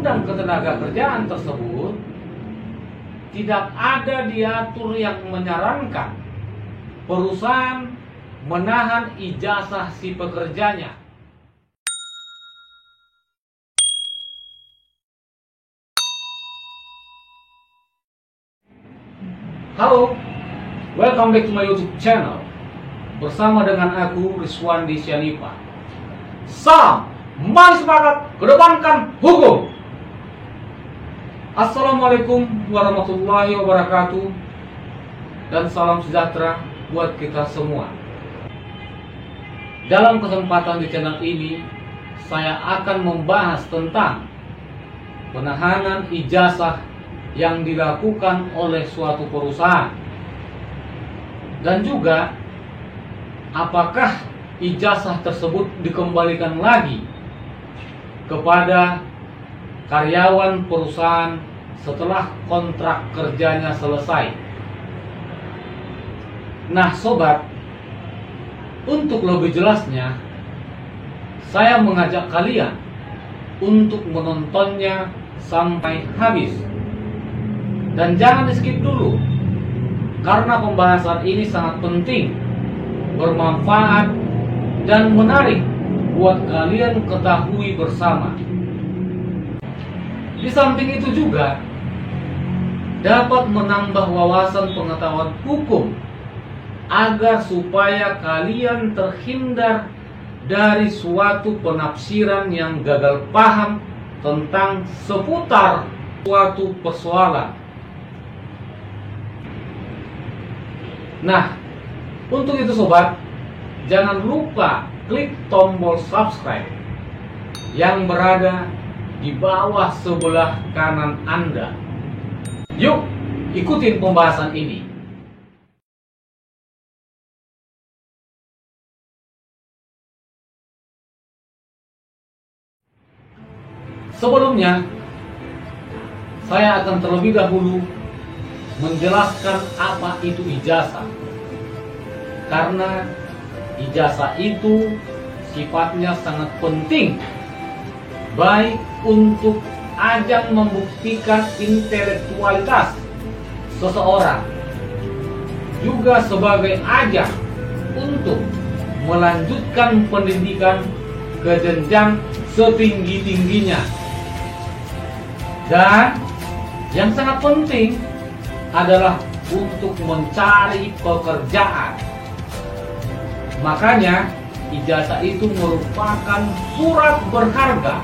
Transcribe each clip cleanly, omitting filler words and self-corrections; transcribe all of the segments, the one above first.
Undang-Undang Ketenagakerjaan tersebut tidak ada diatur yang menyarankan perusahaan menahan ijazah si pekerjanya. Halo, welcome back to my YouTube channel. Bersama dengan aku, Rizwandi Syanipa. Salam, mari semangat, kedepankan hukum. Assalamualaikum warahmatullahi wabarakatuh. Dan salam sejahtera buat kita semua. Dalam kesempatan di channel ini, saya akan membahas tentang penahanan ijazah yang dilakukan oleh suatu perusahaan, dan juga apakah ijazah tersebut dikembalikan lagi kepada karyawan perusahaan setelah kontrak kerjanya selesai. Nah sobat, untuk lebih jelasnya saya mengajak kalian untuk menontonnya sampai habis. Dan jangan di skip dulu, karena pembahasan ini sangat penting, bermanfaat, dan menarik buat kalian ketahui bersama. Di samping itu juga dapat menambah wawasan pengetahuan hukum, agar supaya kalian terhindar dari suatu penafsiran yang gagal paham tentang seputar suatu persoalan. Nah, untuk itu sobat, jangan lupa klik tombol subscribe yang berada di bawah sebelah kanan Anda. Yuk, ikutin pembahasan ini. Sebelumnya, saya akan terlebih dahulu menjelaskan apa itu ijazah, karena ijazah itu sifatnya sangat penting, baik untuk ajang membuktikan intelektualitas seseorang, juga sebagai ajang untuk melanjutkan pendidikan ke jenjang setinggi-tingginya. Dan yang sangat penting adalah untuk mencari pekerjaan. Makanya ijazah itu merupakan surat berharga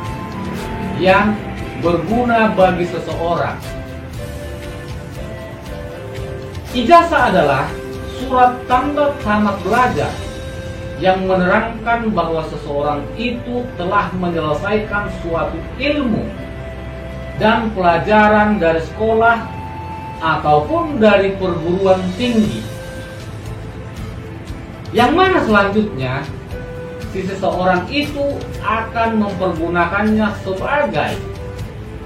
yang berguna bagi seseorang. Ijazah adalah surat tanda tamat belajar yang menerangkan bahwa seseorang itu telah menyelesaikan suatu ilmu dan pelajaran dari sekolah ataupun dari perguruan tinggi, yang mana selanjutnya si seseorang itu akan mempergunakannya sebagai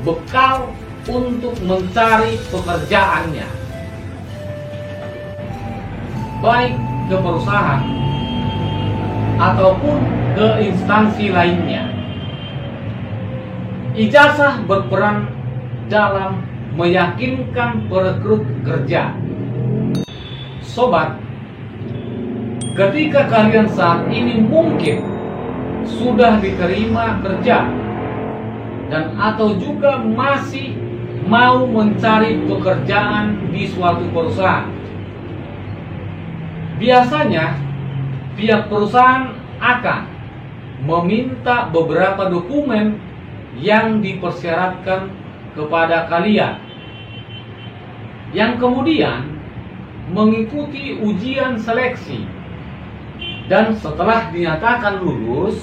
bekal untuk mencari pekerjaannya, baik ke perusahaan ataupun ke instansi lainnya. Ijazah berperan dalam meyakinkan perekrut kerja. Sobat, ketika kalian saat ini mungkin sudah diterima kerja dan atau juga masih mau mencari pekerjaan di suatu perusahaan, biasanya pihak perusahaan akan meminta beberapa dokumen yang dipersyaratkan kepada kalian, yang kemudian mengikuti ujian seleksi, dan setelah dinyatakan lulus,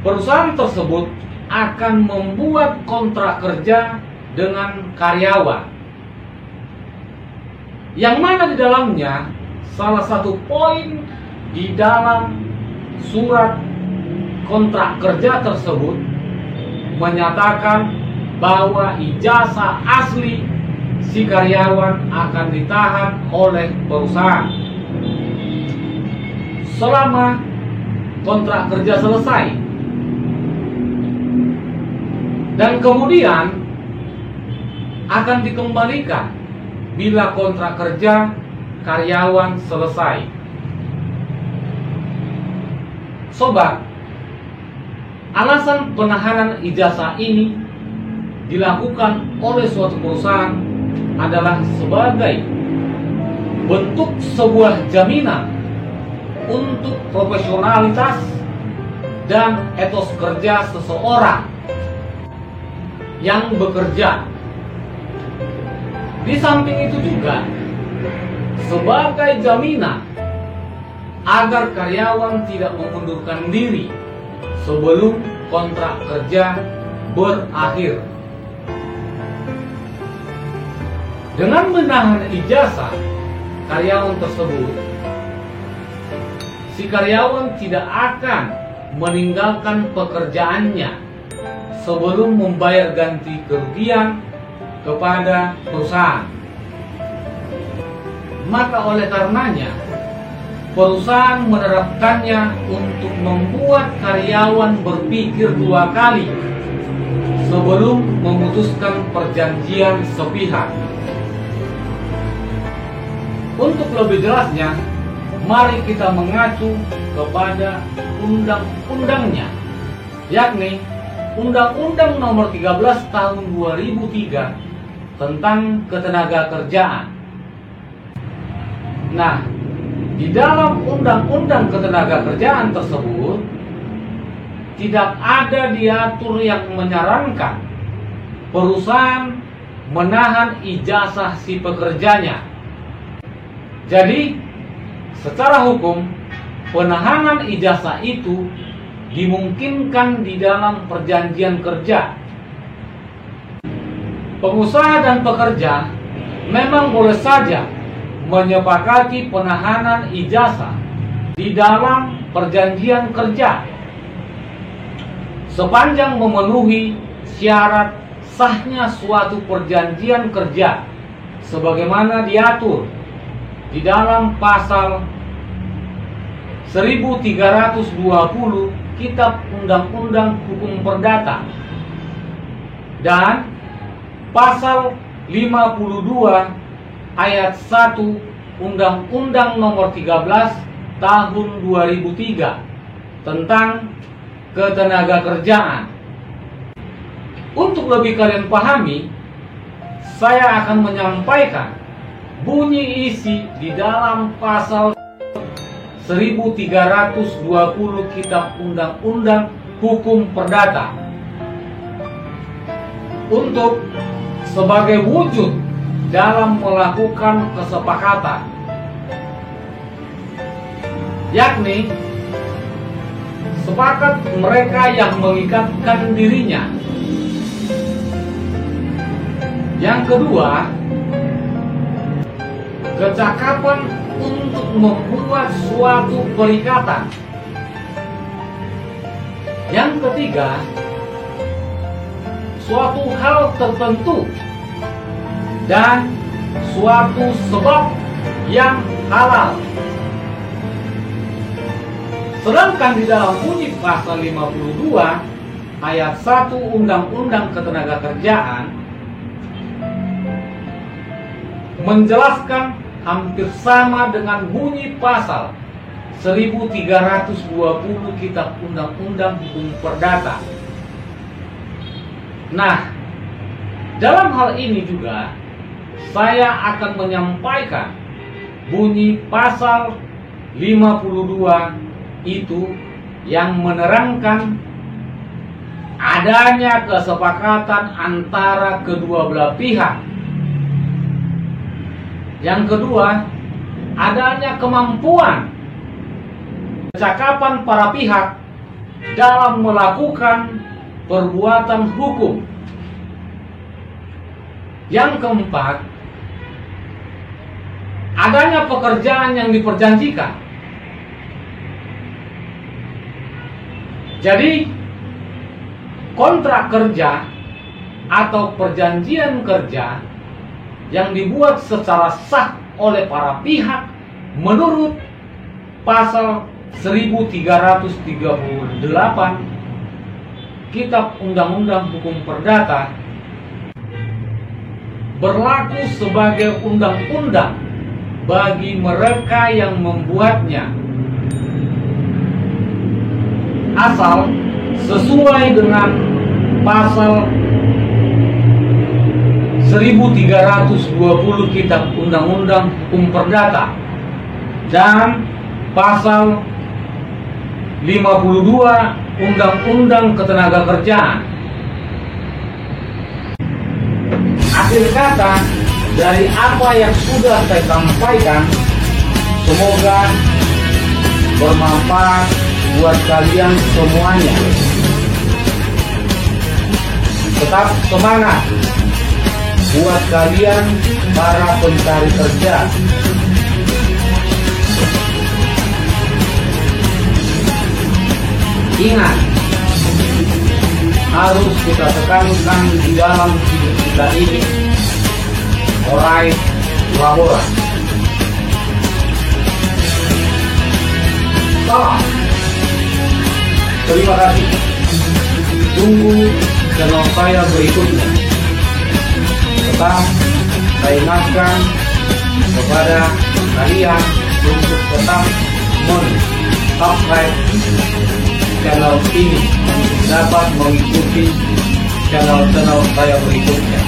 perusahaan tersebut akan membuat kontrak kerja dengan karyawan, yang mana di dalamnya salah satu poin di dalam surat kontrak kerja tersebut menyatakan bahwa ijazah asli si karyawan akan ditahan oleh perusahaan selama kontrak kerja selesai. dan kemudian akan dikembalikan bila kontrak kerja karyawan selesai. Sobat, alasan penahanan ijazah ini dilakukan oleh suatu perusahaan adalah sebagai bentuk sebuah jaminan untuk profesionalitas dan etos kerja seseorang yang bekerja. Di samping itu juga sebagai jaminan agar karyawan tidak mengundurkan diri sebelum kontrak kerja berakhir. Dengan menahan ijazah karyawan tersebut, si karyawan tidak akan meninggalkan pekerjaannya sebelum membayar ganti kerugian kepada perusahaan. Maka oleh karenanya, perusahaan menerapkannya untuk membuat karyawan berpikir dua kali sebelum memutuskan perjanjian sepihak. Untuk lebih jelasnya, mari kita mengacu kepada undang-undangnya, yakni Undang-Undang Nomor 13 Tahun 2003 tentang Ketenagakerjaan. Nah, di dalam Undang-Undang Ketenagakerjaan tersebut tidak ada diatur yang menyarankan perusahaan menahan ijazah si pekerjanya. Jadi, secara hukum, penahanan ijazah itu dimungkinkan di dalam perjanjian kerja. Pengusaha dan pekerja memang boleh saja menyepakati penahanan ijazah di dalam perjanjian kerja sepanjang memenuhi syarat sahnya suatu perjanjian kerja sebagaimana diatur di dalam pasal 1320 Kitab Undang-Undang Hukum Perdata dan pasal 52 ayat 1 Undang-Undang Nomor 13 Tahun 2003 tentang Ketenagakerjaan. Untuk lebih kalian pahami, saya akan menyampaikan bunyi isi di dalam pasal 1320 Kitab Undang-Undang Hukum Perdata untuk sebagai wujud dalam melakukan kesepakatan, yakni sepakat mereka yang mengikatkan dirinya. Yang kedua, kecakapan untuk membuat suatu perikatan. Yang ketiga, suatu hal tertentu dan suatu sebab yang halal. Sedangkan di dalam bunyi pasal 52 ayat 1 Undang-Undang Ketenagakerjaan menjelaskan hampir sama dengan bunyi pasal 1320 Kitab Undang-Undang Hukum Perdata. Nah, dalam hal ini juga saya akan menyampaikan bunyi pasal 52 itu yang menerangkan adanya kesepakatan antara kedua belah pihak. Yang kedua, adanya kemampuan kecakapan para pihak dalam melakukan perbuatan hukum. Yang keempat, adanya pekerjaan yang diperjanjikan. Jadi, kontrak kerja atau perjanjian kerja yang dibuat secara sah oleh para pihak menurut pasal 1338 Kitab Undang-Undang Hukum Perdata berlaku sebagai undang-undang bagi mereka yang membuatnya, asal sesuai dengan pasal 1320 Kitab Undang-Undang Hukum Perdata dan pasal 52 Undang-Undang Ketenagakerjaan. Akhir kata, dari apa yang sudah saya sampaikan, semoga bermanfaat buat kalian semuanya. Tetap semangat buat kalian para pencari kerja. Ingat, harus kita tekankan di dalam hidup kita ini, ora labora. Salam. Terima kasih. Tunggu channel saya berikutnya. Tetap saya ingatkan kepada kalian untuk tetap subscribe channel ini untuk dapat mengikuti channel-channel saya berikutnya.